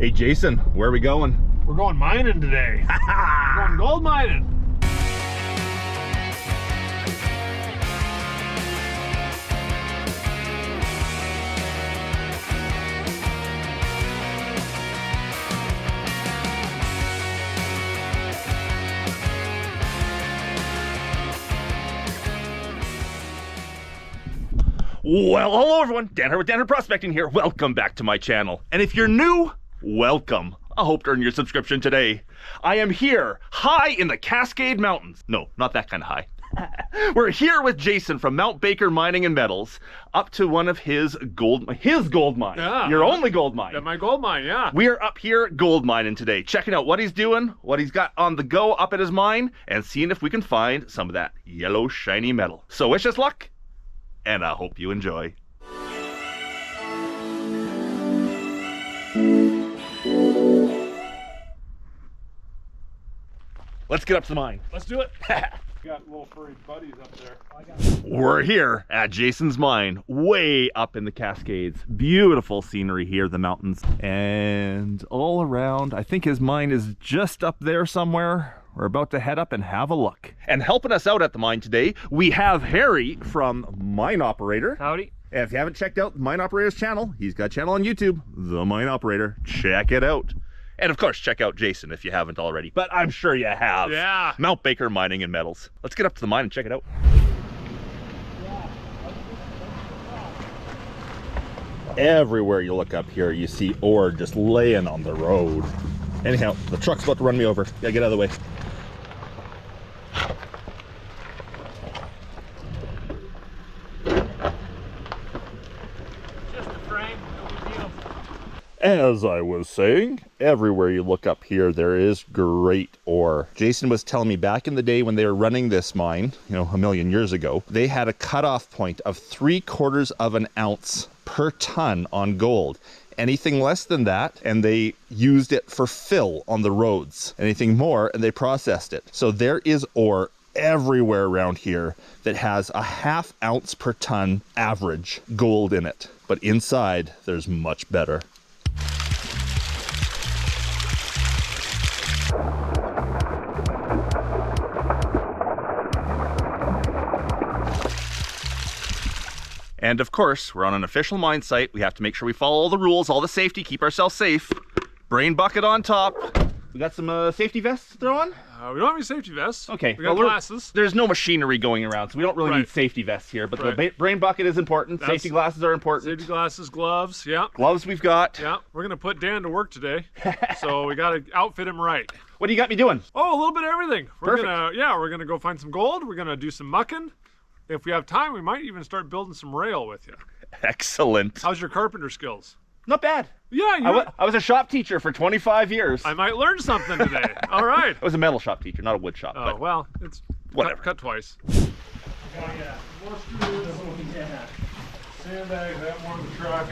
Hey Jason, where are we going? We're going mining today. We're going gold mining. Well, hello everyone, Dan Hurd with Dan Hurd Prospecting here. Welcome back to my channel. And if you're new, welcome. I hope to earn your subscription today. I am here, high in the Cascade Mountains. No, not that kind of high. We're here with Jason from Mount Baker Mining and Metals, up to one of his gold mine. Yeah. Your only gold mine. Yeah, my gold mine, yeah. We are up here gold mining today, checking out what he's doing, what he's got on the go up at his mine, and seeing if we can find some of that yellow shiny metal. So wish us luck, and I hope you enjoy. Let's get up to the mine. Let's do it. Got little furry buddies up there. We're here at Jason's mine, way up in the Cascades. Beautiful scenery here, the mountains, and all around. I think his mine is just up there somewhere. We're about to head up and have a look. And helping us out at the mine today, we have Harry from Mine Operator. Howdy. And if you haven't checked out Mine Operator's channel, he's got a channel on YouTube, The Mine Operator. Check it out. And of course, check out Jason if you haven't already, but I'm sure you have. Yeah. Mount Baker Mining and Metals. Let's get up to the mine and check it out. Everywhere you look up here, you see ore just laying on the road. Anyhow, the truck's about to run me over. Gotta get out of the way. Just a frame, no big deal. As I was saying, everywhere you look up here, there is great ore. Jason was telling me back in the day when they were running this mine, you know, a million years ago, they had a cutoff point of 3/4 of an ounce per ton on gold. Anything less than that, and they used it for fill on the roads. Anything more, and they processed it. So there is ore everywhere around here that has a 1/2 ounce per ton average gold in it. But inside, there's much better. And of course, we're on an official mine site. We have to make sure we follow all the rules, all the safety, keep ourselves safe. Brain bucket on top. We got some safety vests to throw on? We don't have any safety vests. Okay. We got glasses. There's no machinery going around, so we don't really need safety vests here, but the brain bucket is important. Safety glasses are important. Safety glasses, gloves, yeah. Gloves we've got. Yeah, we're gonna put Dan to work today, so we gotta outfit him right. What do you got me doing? Oh, a little bit of everything. Perfect. We're gonna go find some gold. We're gonna do some mucking. If we have time, we might even start building some rail with you. Excellent. How's your carpenter skills? Not bad. Yeah, I was a shop teacher for 25 years. I might learn something today. All right. I was a metal shop teacher, not a wood shop. Oh, but well, it's whatever. Cut twice. More screws. Sandbags, that more in the truck.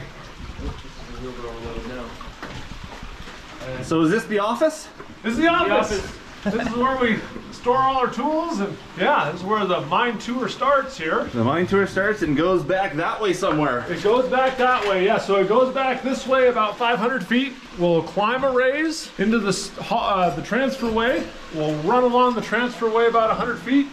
So is this the office? This is the office. This is where we store all our tools, and yeah, this is where the mine tour starts here. The mine tour starts and goes back that way somewhere. It goes back that way, yeah. So it goes back this way about 500 feet. We'll climb a raise into the transferway. We'll run along the transferway about 100 feet,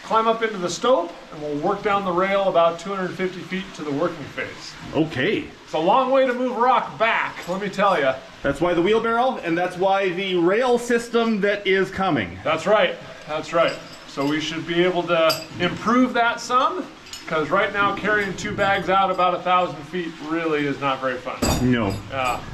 climb up into the stope, and we'll work down the rail about 250 feet to the working phase. Okay. It's a long way to move rock back, let me tell you. That's why the wheelbarrow, and that's why the rail system that is coming. That's right, that's right. So we should be able to improve that some, because right now carrying 2 bags out about 1,000 feet really is not very fun. No.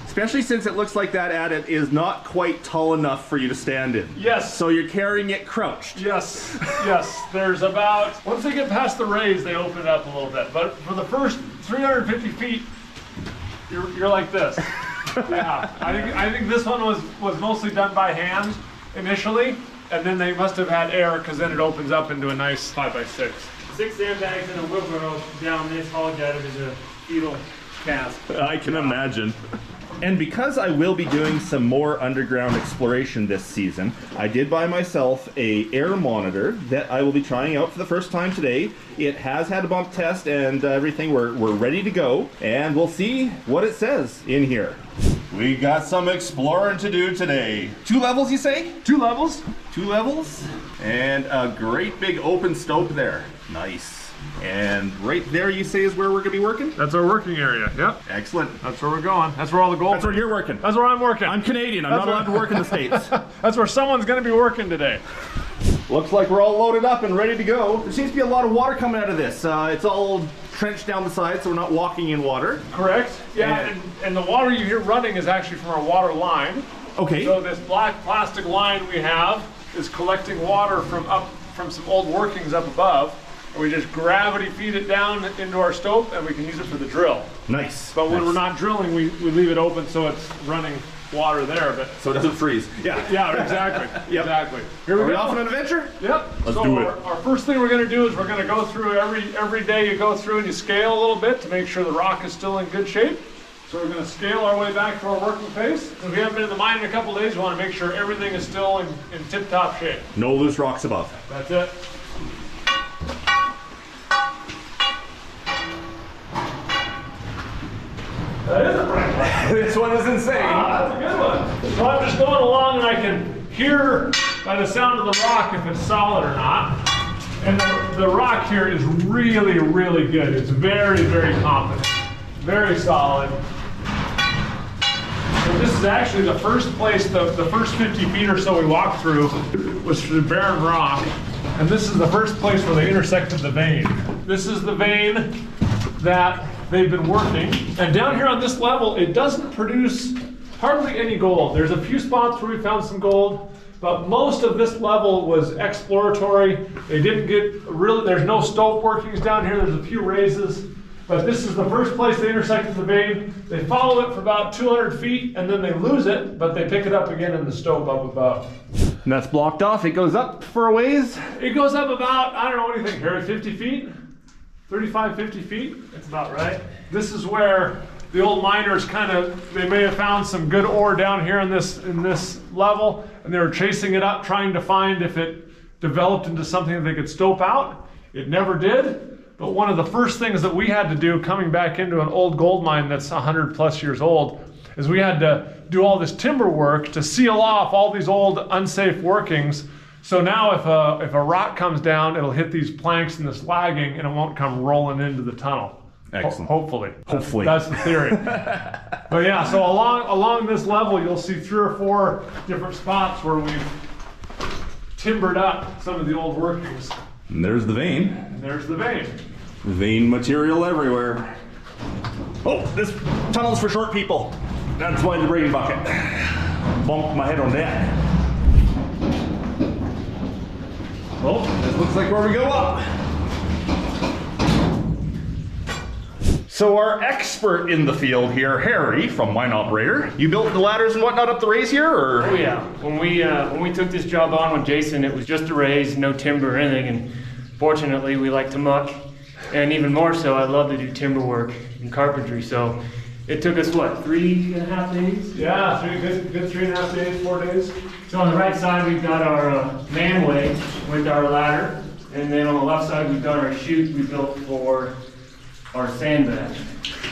Especially since it looks like that adit is not quite tall enough for you to stand in. Yes. So you're carrying it crouched. Yes, yes. There's about, once they get past the raise, they open it up a little bit. But for the first 350 feet, you're like this. Yeah, I think this one was mostly done by hand initially, and then they must have had air, because then it opens up into a nice 5x6. 6 sandbags and a wheelbarrow down this hauled out of his fetal cask. I can imagine. And because I will be doing some more underground exploration this season, I did buy myself a air monitor that I will be trying out for the first time today. It has had a bump test and everything. We're ready to go, and we'll see what it says in here. We got some exploring to do today. 2 levels, you say? 2 levels. 2 levels. And a great big open stope there. Nice. And right there, you say, is where we're gonna be working? That's our working area. Yep. Excellent. That's where we're going. That's where all the gold. That's where you're working. That's where I'm working. I'm Canadian. I'm not allowed to work in the States. That's where someone's going to be working today. Looks like we're all loaded up and ready to go. There seems to be a lot of water coming out of this. It's all trenched down the side, so we're not walking in water. Correct. Yeah, and the water you hear running is actually from our water line. Okay. So this black plastic line we have is collecting water from some old workings up above. And we just gravity feed it down into our stope, and we can use it for the drill. Nice. But when we're not drilling, we leave it open so it's running water there. But so it doesn't freeze. Yeah. Yeah, exactly. Yep. Exactly. Here we Are we go. off on an adventure? Yep. Let's so do it. Our first thing we're going to do is we're going to go through every day. You go through and you scale a little bit to make sure the rock is still in good shape. So we're going to scale our way back to our working face. If we haven't been in the mine in a couple days, we want to make sure everything is still in tip-top shape. No loose rocks above. That's it. That is a bright one. This one is insane. That's a good one. So I'm just going along and I can hear by the sound of the rock if it's solid or not. And the rock here is really, really good. It's very, very competent. Very solid. So this is actually the first place, the first 50 feet or so we walked through was through barren rock. And this is the first place where they intersected the vein. This is the vein that they've been working. And down here on this level, it doesn't produce hardly any gold. There's a few spots where we found some gold, but most of this level was exploratory. They didn't get really, there's no stope workings down here. There's a few raises, but this is the first place they intersected the vein. They follow it for about 200 feet and then they lose it, but they pick it up again in the stope up above. And that's blocked off. It goes up for a ways. It goes up about, I don't know, what do you think, Harry, 50 feet? 35, 50 feet? That's about right. This is where the old miners they may have found some good ore down here in this level, and they were chasing it up, trying to find if it developed into something that they could stope out. It never did, but one of the first things that we had to do coming back into an old gold mine that's 100 plus years old is we had to do all this timber work to seal off all these old unsafe workings. So now if a rock comes down, it'll hit these planks and this lagging and it won't come rolling into the tunnel. Excellent. Hopefully. Hopefully. That's the theory. But yeah, so along this level, you'll see 3 or 4 different spots where we've timbered up some of the old workings. And there's the vein. And there's the vein. Vein material everywhere. Oh, this tunnel's for short people. That's why the brain bucket. Bumped my head on that. Well, this looks like where we go up. So our expert in the field here, Harry from Mine Operator, you built the ladders and whatnot up the raise here, or? Oh yeah. When we took this job on with Jason, it was just a raise, no timber or anything, and fortunately we like to muck, and even more so, I love to do timber work and carpentry. So it took us what, 3.5 days? Yeah, good 3.5 days, 4 days. So on the right side we've got our manway with our ladder, and then on the left side we've got our chute we built for our sandbag.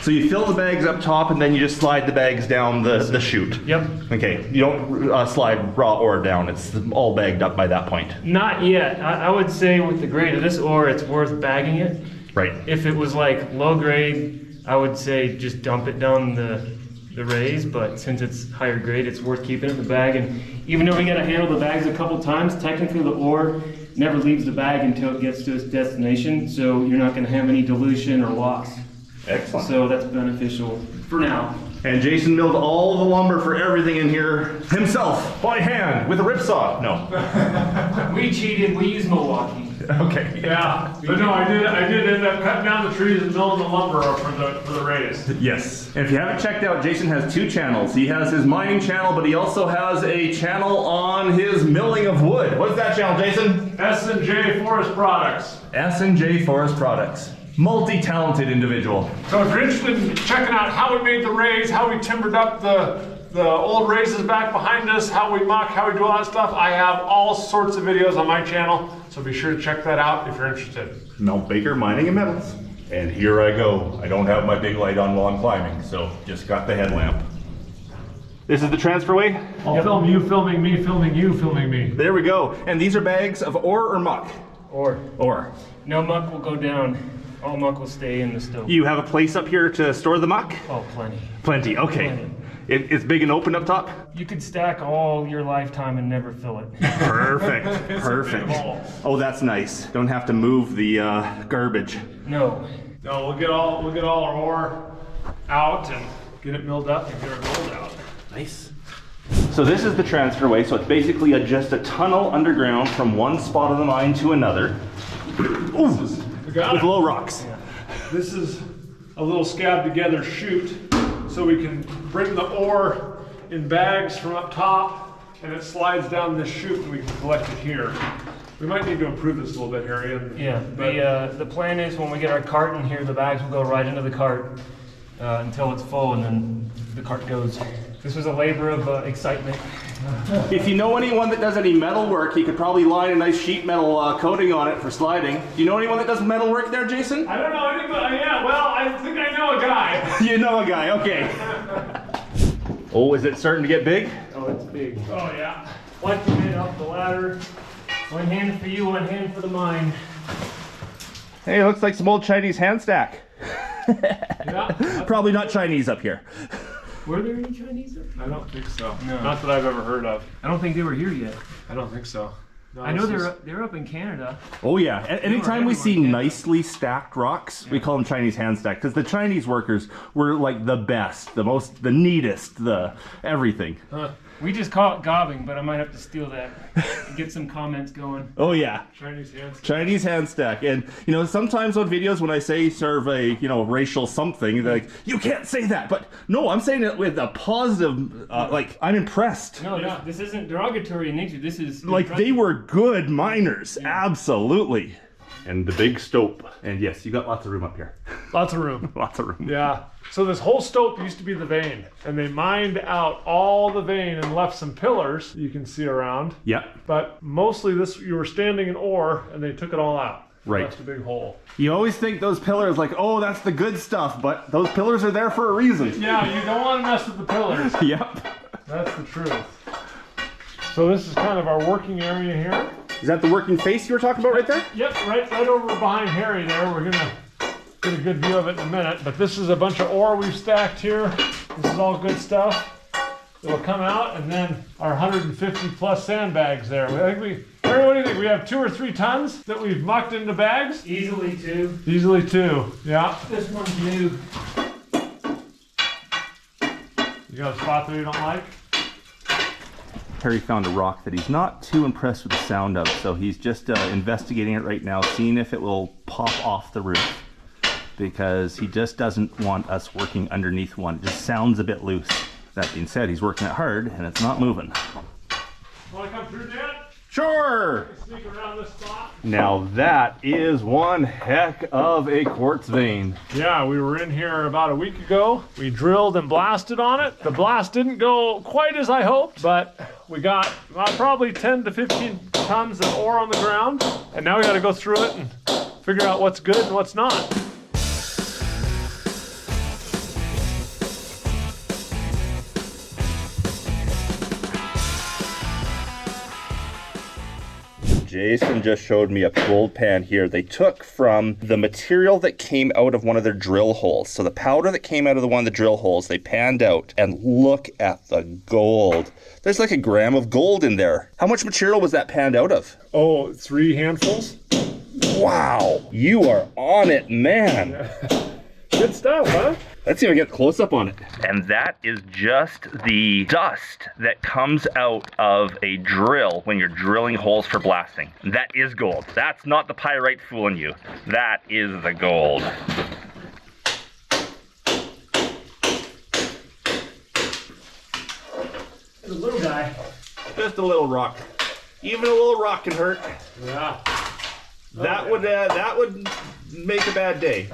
So you fill the bags up top and then you just slide the bags down the chute? Yep. Okay, you don't slide raw ore down, it's all bagged up by that point? Not yet. I would say with the grade of this ore, it's worth bagging it. Right. If it was like low grade, I would say just dump it down the raise, but since it's higher grade, it's worth keeping it in the bag. And even though we gotta handle the bags a couple times, technically the ore never leaves the bag until it gets to its destination, so you're not gonna have any dilution or loss. Excellent. So that's beneficial for now. And Jason milled all the lumber for everything in here himself, by hand, with a ripsaw. No. We cheated, we used Milwaukee. Okay. Yeah, but no, I did end up cutting down the trees and milling the lumber for the raise. Yes. And if you haven't checked out, Jason has 2 channels. He has his mining channel, but he also has a channel on his milling of wood. What's that channel, Jason? S&J Forest Products. S&J Forest Products. Multi-talented individual. So if you're interested in checking out how we made the raise, how we timbered up the old raises back behind us, how we muck, how we do all that stuff, I have all sorts of videos on my channel, so be sure to check that out if you're interested. Melt Baker Mining and Metals. And here I go. I don't have my big light on while I'm climbing, so just got the headlamp. This is the transferway? I'll film you filming me, filming you, filming me. There we go. And these are bags of ore or muck? Ore. Ore. No muck will go down. All muck will stay in the stope. You have a place up here to store the muck? Oh, plenty. Plenty, okay. Plenty. It's big and open up top? You could stack all your lifetime and never fill it. Perfect, perfect. Oh, that's nice. Don't have to move the garbage. No. No, we'll get all our ore out and get it milled up and get our gold out. Nice. So this is the transferway, so it's basically just a tunnel underground from one spot of the mine to another. Ooh, with low rocks. Yeah. This is a little scab together chute, so we can bring the ore in bags from up top, and it slides down this chute and we can collect it here. We might need to improve this a little bit, Harry. Yeah, the plan is when we get our cart in here, the bags will go right into the cart until it's full, and then the cart goes. This was a labor of excitement. If you know anyone that does any metal work, he could probably line a nice sheet metal coating on it for sliding. Do you know anyone that does metal work there, Jason? I don't know anybody. Yeah, well, I think I know a guy. You know a guy, okay. Oh, is it starting to get big? Oh, it's big. Oh, yeah. One minute off the ladder. One hand for you, one hand for the mine. Hey, it looks like some old Chinese hand stack. Yeah. Probably not Chinese up here. Were there any Chinese up there? I don't think so. No. Not that I've ever heard of. I don't think they were here yet. I don't think so. No, I know this they're up in Canada. Oh yeah, anytime we see everywhere in nicely stacked rocks, we call them Chinese hand stack, because the Chinese workers were like the best, the neatest, the everything. Huh. We just call it gobbing, but I might have to steal that and get some comments going. Oh yeah. Chinese hand stack. Chinese hand stack. And you know, sometimes on videos when I say sort of a, you know, racial something, they're like, you can't say that. But no, I'm saying it with a positive, like, I'm impressed. No, this isn't derogatory in nature. This is Like, they were good miners. Yeah. Absolutely. And the big stope. And yes, you got lots of room up here. Lots of room. Lots of room. Yeah. So this whole stope used to be the vein, and they mined out all the vein and left some pillars you can see around. Yeah. But mostly this, you were standing in ore, and they took it all out. Right. Left a big hole. You always think those pillars, like, oh, that's the good stuff, but those pillars are there for a reason. Yeah, you don't want to mess with the pillars. Yep. That's the truth. So this is kind of our working area here. Is that the working face you were talking about right there? Yep, right over behind Harry there. We're gonna get a good view of it in a minute. But this is a bunch of ore we've stacked here. This is all good stuff. It'll come out, and then our 150 plus sandbags there. Harry, what do you think? We have 2 or 3 tons that we've mucked into bags? easily two. Easily 2, yeah. This one's new. You got a spot that you don't like? Harry found a rock that he's not too impressed with the sound of, so he's just investigating it right now, seeing if it will pop off the roof, because he just doesn't want us working underneath one. It just sounds a bit loose. That being said, he's working it hard and it's not moving. Want to come through, Dan? Sure! Sneak around this spot. Now that is one heck of a quartz vein. Yeah, we were in here about a week ago. We drilled and blasted on it. The blast didn't go quite as I hoped, but we got probably 10 to 15 tons of ore on the ground. And now we got to go through it and figure out what's good and what's not. Jason just showed me a gold pan here. They took from the material that came out of one of their drill holes. So the powder that came out of one of the drill holes, they panned out, and look at the gold. There's like a gram of gold in there. How much material was that panned out of? Oh, 3 handfuls? Wow, you are on it, man. Good stuff, huh? Let's see if I get close up on it. And that is just the dust that comes out of a drill when you're drilling holes for blasting. That is gold. That's not the pyrite fooling you. That is the gold. The little guy. Just a little rock. Even a little rock can hurt. Yeah. That would make a bad day.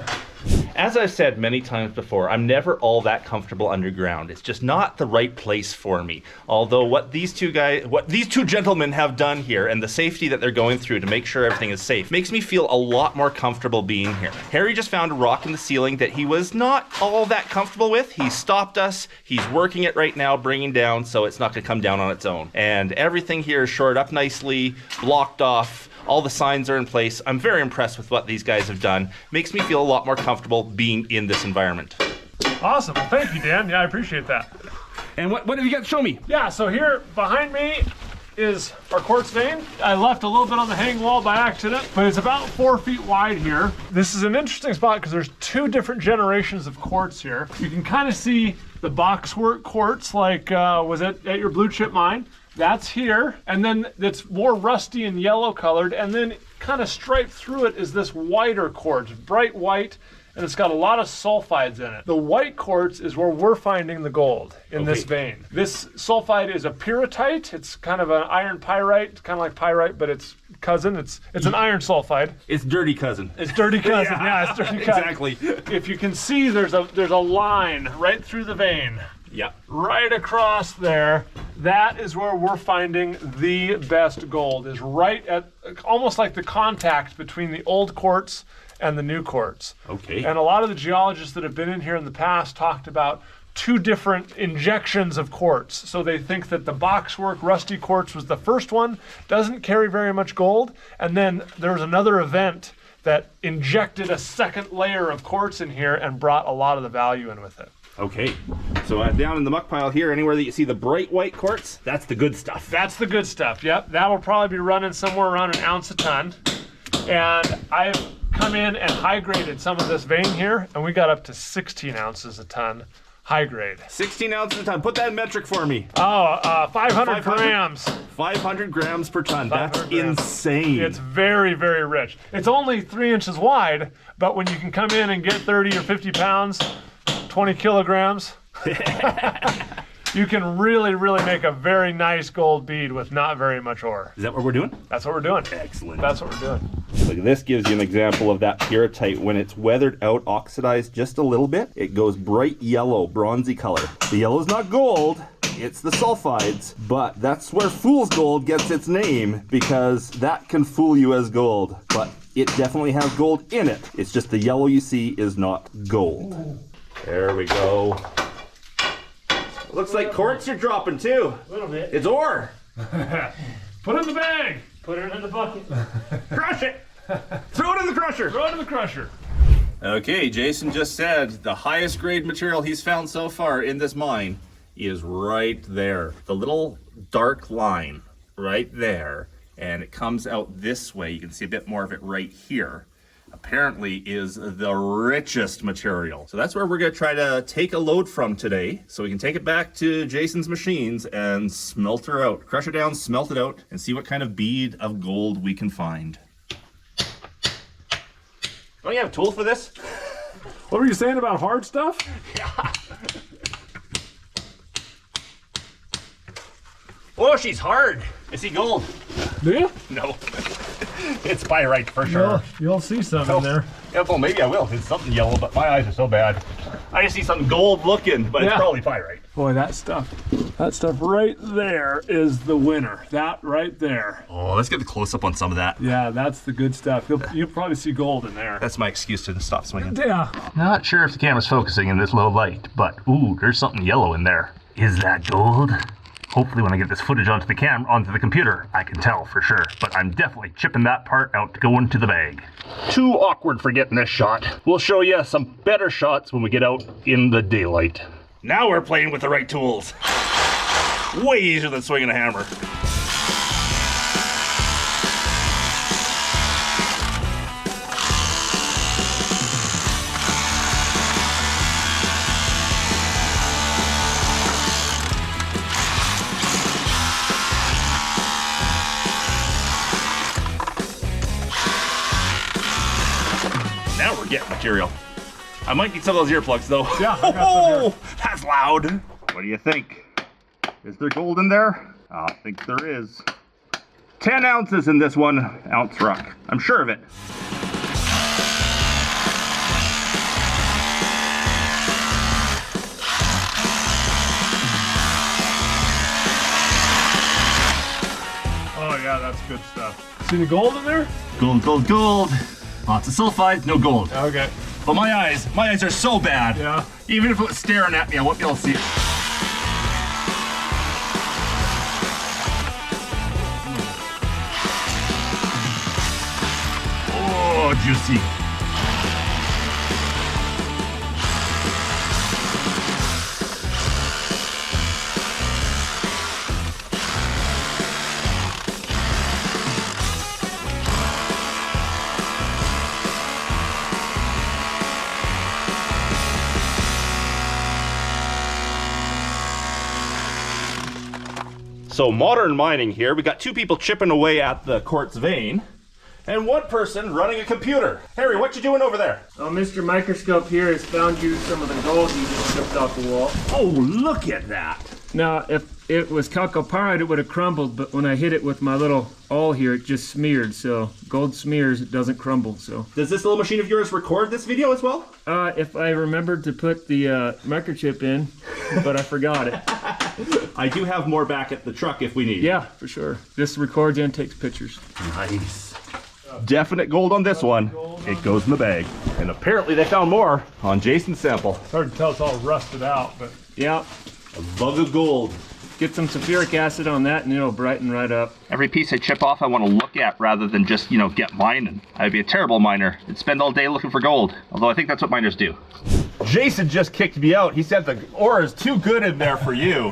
As I've said many times before, I'm never all that comfortable underground. It's just not the right place for me. Although what these two gentlemen have done here and the safety that they're going through to make sure everything is safe makes me feel a lot more comfortable being here. Harry just found a rock in the ceiling that he was not all that comfortable with. He stopped us. He's working it right now, bringing down so it's not going to come down on its own. And everything here is shored up nicely, blocked off. All the signs are in place. I'm very impressed with what these guys have done. Makes me feel a lot more comfortable being in this environment. Awesome. Well, thank you, Dan. Yeah, I appreciate that. And what have you got to show me? Yeah, so here behind me is our quartz vein. I left a little bit on the hang wall by accident, but it's about 4 feet wide here. This is an interesting spot because there's 2 different generations of quartz here. You can kind of see the boxwork quartz like was it at your blue chip mine. That's here, and then it's more rusty and yellow colored, and then kind of striped through it is this whiter quartz, bright white, and it's got a lot of sulfides in it. The white quartz is where we're finding the gold in this vein. This sulfide is a pyrrhotite. It's kind of an iron pyrite, kind of like pyrite, but it's cousin. It's an iron sulfide. It's dirty cousin. It's dirty cousin. Yeah, it's dirty cousin. Exactly. If you can see, there's a line right through the vein. Yep. Right across there, that is where we're finding the best gold, is right at almost like the contact between the old quartz and the new quartz. Okay. And a lot of the geologists that have been in here in the past talked about 2 different injections of quartz. So they think that the boxwork rusty quartz was the first one, doesn't carry very much gold, and then there's another event that injected a second layer of quartz in here and brought a lot of the value in with it. Okay, so down in the muck pile here, anywhere that you see the bright white quartz, that's the good stuff. That's the good stuff, yep. That'll probably be running somewhere around 1 ounce a ton. And I've come in and high graded some of this vein here, and we got up to 16 ounces a ton high grade. 16 ounces a ton, put that in metric for me. 500 grams. 500 grams per ton, that's 500 grams. insane. It's very, very rich. It's only 3 inches wide, but when you can come in and get 30 or 50 pounds, 20 kilograms, you can really, really make a very nice gold bead with not very much ore. Is that what we're doing? That's what we're doing. Excellent. That's what we're doing. Look, this gives you an example of that pyrrhotite. When it's weathered out, oxidized just a little bit, it goes bright yellow, bronzy color. The yellow's not gold, it's the sulfides, but that's where fool's gold gets its name, because that can fool you as gold, but it definitely has gold in it. It's just the yellow you see is not gold. Ooh. There we go. Looks like quartz are dropping too. A little bit. It's ore. Put it in the bag. Put it in the bucket. Crush it. Throw it in the crusher. Throw it in the crusher. Okay, Jason just said the highest grade material he's found so far in this mine is right there. The little dark line right there. And it comes out this way. You can see a bit more of it right here. Apparently is the richest material. So that's where we're gonna try to take a load from today, so we can take it back to Jason's machines and smelt her out. Crush it down, smelt it out, and see what kind of bead of gold we can find. Don't you have tools for this? What were you saying about hard stuff? Yeah. Oh, she's hard. I see gold. Do you? No. It's pyrite for sure. You'll see some in there. Yeah, well, maybe I will. It's something yellow, but my eyes are so bad. I just see something gold looking, but it's probably pyrite. Boy, that stuff right there is the winner. That right there. Oh, let's get the close up on some of that. Yeah, that's the good stuff. You'll probably see gold in there. That's my excuse to stop swinging. Yeah. Not sure if the camera's focusing in this low light, but ooh, there's something yellow in there. Is that gold? Hopefully when I get this footage onto the computer, I can tell for sure. But I'm definitely chipping that part out to go into the bag. Too awkward for getting this shot. We'll show you some better shots when we get out in the daylight. Now we're playing with the right tools. Way easier than swinging a hammer. Now we're getting material. I might need some of those earplugs though. Yeah, I got some here. That's loud. What do you think? Is there gold in there? I think there is. 10 ounces in this 1 ounce rock. I'm sure of it. Yeah, that's good stuff. See the gold in there? Gold, gold, gold. Lots of sulfide, no gold. Okay. But my eyes are so bad. Yeah. Even if it was staring at me, I wouldn't be able to see it. Oh, juicy. So modern mining here, we got two people chipping away at the quartz vein, and one person running a computer. Harry, what you doing over there? Oh, Mr. Microscope here has found you some of the gold you just chipped off the wall. Oh, look at that. Now, if it was chalcopyrite, it would have crumbled, but when I hit it with my little awl here, it just smeared. So gold smears, it doesn't crumble. So Does this little machine of yours record this video as well? if I remembered to put the microchip in, but I forgot it. I do have more back at the truck if we need. Yeah, for sure. This records and takes pictures. Nice. Definite gold on this one. It goes in the bag. And apparently they found more on Jason's sample. It's hard to tell, it's all rusted out, but Yeah, A bug of gold. get some sulfuric acid on that and it'll brighten right up. Every piece I chip off I want to look at rather than just, get mining. I'd be a terrible miner. I'd spend all day looking for gold. Although I think that's what miners do. Jason just kicked me out. He said the ore is too good in there for you.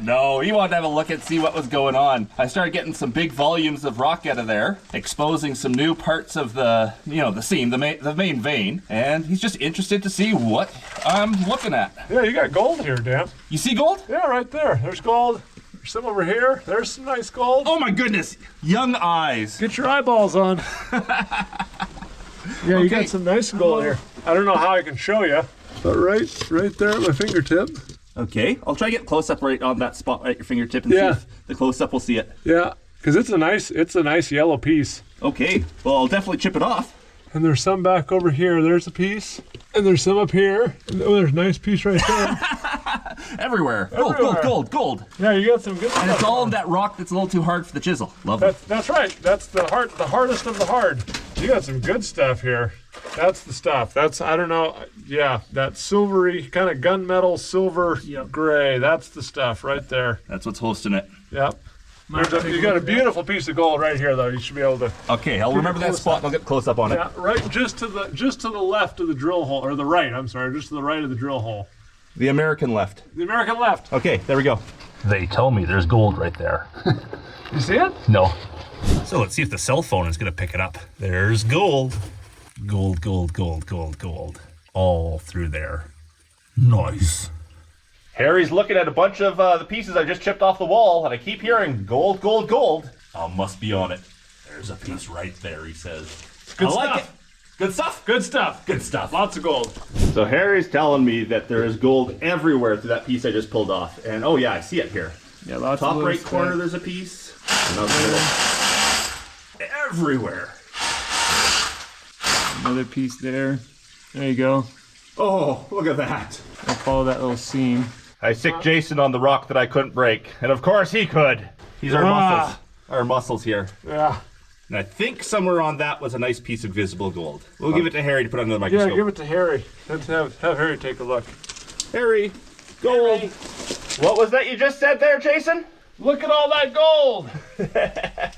No, he wanted to have a look and see what was going on. I started getting some big volumes of rock out of there, exposing some new parts of the, the seam, the main vein, and he's just interested to see what I'm looking at. yeah, you got gold here, Dan. You see gold? Yeah, right there. There's gold. There's some over here. There's some nice gold. Oh my goodness, young eyes. Get your eyeballs on. Yeah, you got some nice gold here. I don't know how I can show you, but right there at my fingertip. Okay, I'll try to get close up right on that spot right at your fingertip and see if the close up will see it. Yeah, because it's a nice yellow piece. Okay, well I'll definitely chip it off. And there's some back over here. There's a piece. And there's some up here. And, oh, there's a nice piece right there. Everywhere. Everywhere. Gold. Yeah, you got some good stuff. And it's all in that rock that's a little too hard for the chisel. Lovely. That's right. That's the hardest of the hard. You got some good stuff here. That's the stuff. That's, I don't know, yeah, that silvery, kind of gunmetal silver gray. That's the stuff right there. That's what's hosting it. Yep. You got a beautiful piece of gold right here, though. You should be able to. Okay, I'll remember that spot and I'll get close up on it. Yeah, right, just to the left of the drill hole, or the right. I'm sorry, just to the right of the drill hole. The American left. The American left. Okay, there we go. They tell me there's gold right there. You see it? No. So let's see if the cell phone is going to pick it up. There's gold. Gold. All through there. Nice. Harry's looking at a bunch of the pieces I just chipped off the wall, and I keep hearing gold. I must be on it. There's a piece right there, he says. Good I like stuff. it. Good stuff? Good stuff. Good stuff. Lots of gold. So Harry's telling me that there is gold everywhere through that piece I just pulled off. And oh yeah, I see it here. Yeah, lots Top of right little corner, stuff. there's a piece. Another little. Everywhere. Another piece there. There you go. Oh, look at that. I'll follow that little seam. I sick Jason on the rock that I couldn't break. And of course he could. He's our muscles. Our muscles here. Yeah. And I think somewhere on that was a nice piece of visible gold. We'll give it to Harry to put under the microscope. Yeah, give it to Harry. Let's have Harry take a look. Harry, gold. What was that you just said there, Jason? Look at all that gold.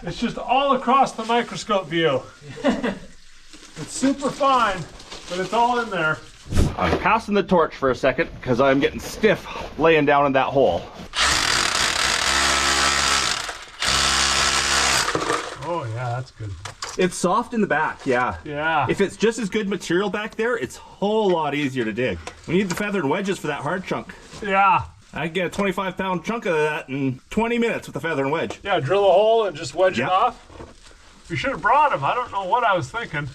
It's just all across the microscope view. It's super fine, but it's all in there. I'm passing the torch for a second because I'm getting stiff laying down in that hole. Oh yeah, that's good. It's soft in the back, yeah. Yeah. If it's just as good material back there, it's a whole lot easier to dig. We need the feathered wedges for that hard chunk. Yeah. I can get a 25-pound chunk of that in 20 minutes with a feather and wedge. Yeah, drill a hole and just wedge Yep. it off. We should have brought him. I don't know what I was thinking.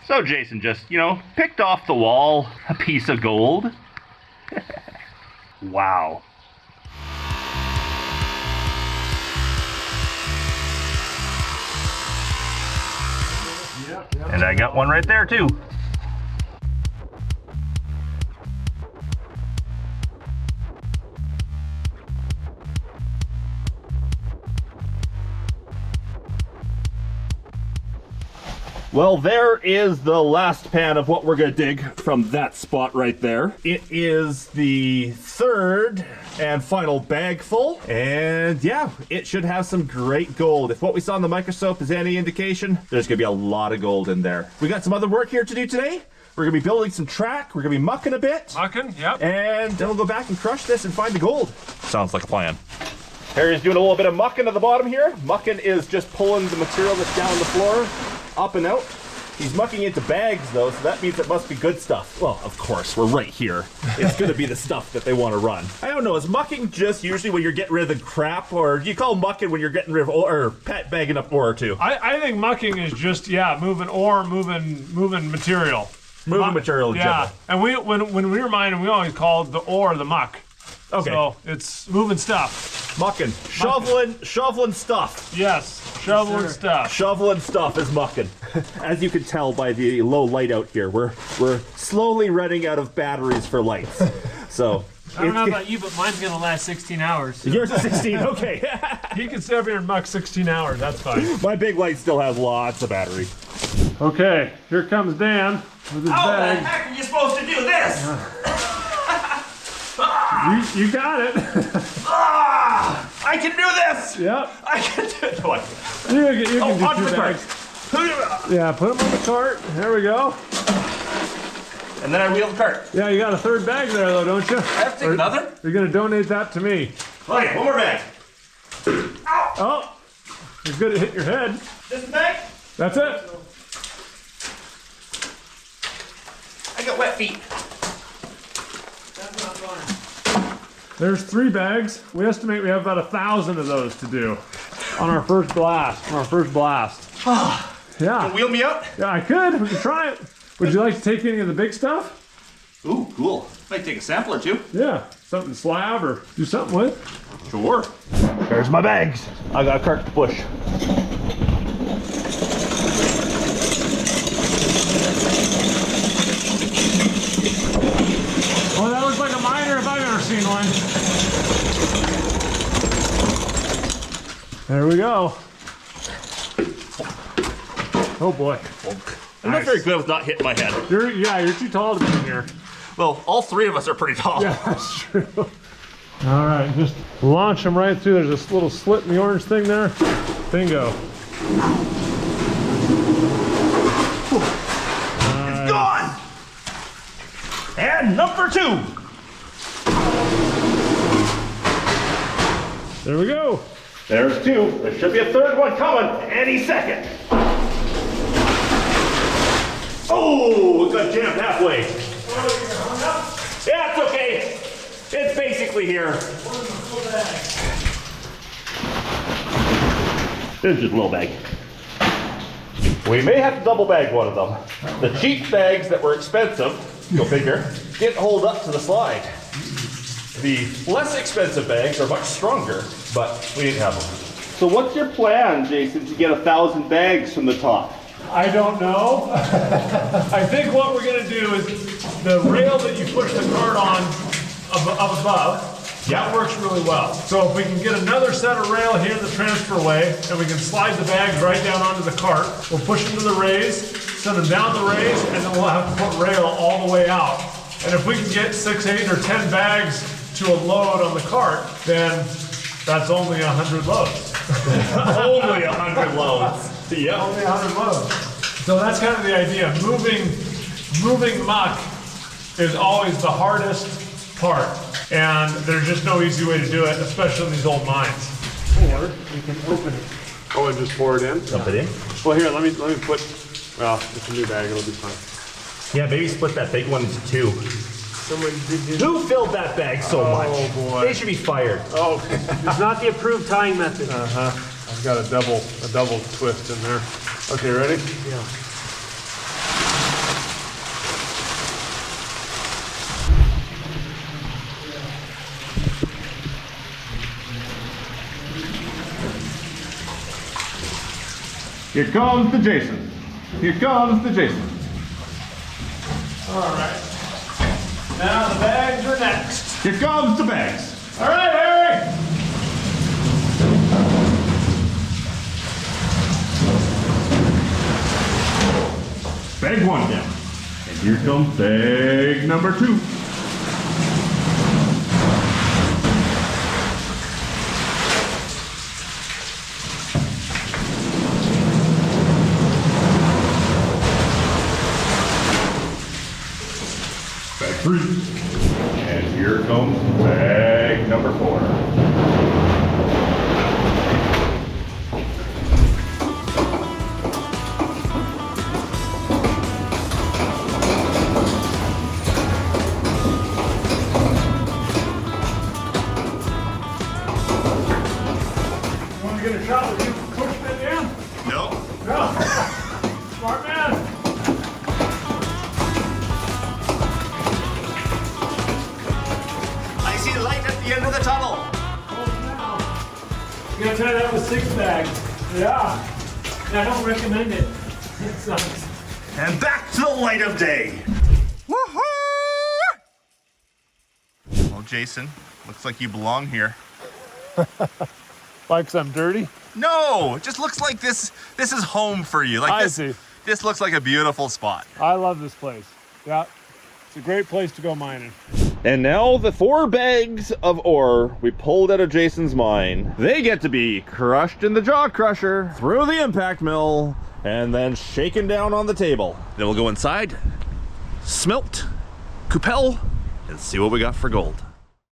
So Jason just, picked off the wall a piece of gold. Wow. And I got one right there too. Well, there is the last pan of what we're gonna dig from that spot right there. It is the third and final bag full. And yeah, it should have some great gold. If what we saw in the microscope is any indication, there's gonna be a lot of gold in there. We got some other work here to do today. We're gonna be building some track. We're gonna be mucking a bit. Mucking, yep. And then we'll go back and crush this and find the gold. Sounds like a plan. Harry's doing a little bit of mucking at the bottom here. Mucking is just pulling the material that's down on the floor up and out. He's mucking into bags though, so that means it must be good stuff. Well, of course, we're right here. It's gonna be the stuff that they want to run. I don't know, is mucking just usually when you're getting rid of the crap, or do you call mucking when you're getting rid of ore, or bagging up ore too? I think mucking is just, yeah, moving ore, moving material. Moving material in general. And when we were mining, we always called the ore the muck. Okay. So it's moving stuff. Mucking. Shoveling stuff. Yes, shoveling stuff. Shoveling stuff is mucking. As you can tell by the low light out here, we're slowly running out of batteries for lights. So I don't know about you, but mine's gonna last 16 hours. So. Yours is 16, okay. He can stay up here and muck 16 hours, that's fine. My big light still has lots of battery. Okay, here comes Dan with his bag. How the heck are you supposed to do this? You got it. I can do this! Yep. I can do it. What? You can onto do the two cart. bags. Yeah, put them on the cart. There we go. And then I wheel the cart. Yeah, you got a third bag there though, don't you? I have to take another? You're gonna donate that to me. Okay, one more bag. Ow! Oh, you're good at hitting your head. This bag? That's it. I got wet feet. That's not fun. There's 3 bags. We estimate we have about 1,000 of those to do on our first blast. Yeah. Wheel me out? Yeah, I could. We could try it. Would you like to take any of the big stuff? Ooh, cool. Might take a sample or two. Yeah, something to slab or do something with. Sure. There's my bags. I got a cart to push. Well, that looks like a miner if I've ever seen one. There we go. Oh boy. I'm not very good with not hitting my head. You're too tall to be in here. Well, all 3 of us are pretty tall. Yeah, that's true. All right, just launch them right through. There's this little slit in the orange thing there. Bingo. It's gone! And number 2. There we go. There's 2. There should be a third one coming any second. Oh, it got jammed halfway. Yeah, it's okay. It's basically here. This is just a little bag. We may have to double bag one of them. The cheap bags that were expensive, go figure, didn't hold up to the slide. The less expensive bags are much stronger, but we didn't have them. So what's your plan, Jason, to get 1,000 bags from the top? I don't know. I think what we're gonna do is the rail that you push the cart on up above, that works really well. So if we can get another set of rail here in the transferway and we can slide the bags right down onto the cart, we'll push them to the raise, send them down the raise, and then we'll have to put rail all the way out. And if we can get 6, 8, or 10 bags to a load on the cart, then that's only 100 loads. Only 100 loads. Yeah. Only 100 loads. So that's kind of the idea. Moving muck is always the hardest part. And there's just no easy way to do it, especially in these old mines. Or you can open it. Oh, and just pour it in? Dump it in? Well, here, let me put, well, it's a new bag, it'll be fine. Yeah, maybe split that big one into 2. Someone did Who filled that bag so much? Oh, boy. They should be fired. Oh, It's not the approved tying method. I've got a double twist in there. Okay, ready? Yeah. Here comes the Jason. Here comes the Jason. All right. Now the bags are next. Here comes the bags. All right, Harry. Here comes bag number 2. Bag 3. And here comes bag number 4. Want to get a shot with you pushing it in? No. No. Smart man. I see light at the end of the tunnel. You gotta try that with 6 bags. Yeah. I don't recommend it. It sucks. And back to the light of day. Woohoo! Well, Jason, looks like you belong here. Like I'm dirty? No, it just looks like this is home for you. Like I see. This looks like a beautiful spot. I love this place. Yeah. It's a great place to go mining. And now the 4 bags of ore we pulled out of Jason's mine, they get to be crushed in the jaw crusher, through the impact mill, and then shaken down on the table. Then we'll go inside, smelt, coupel, and see what we got for gold.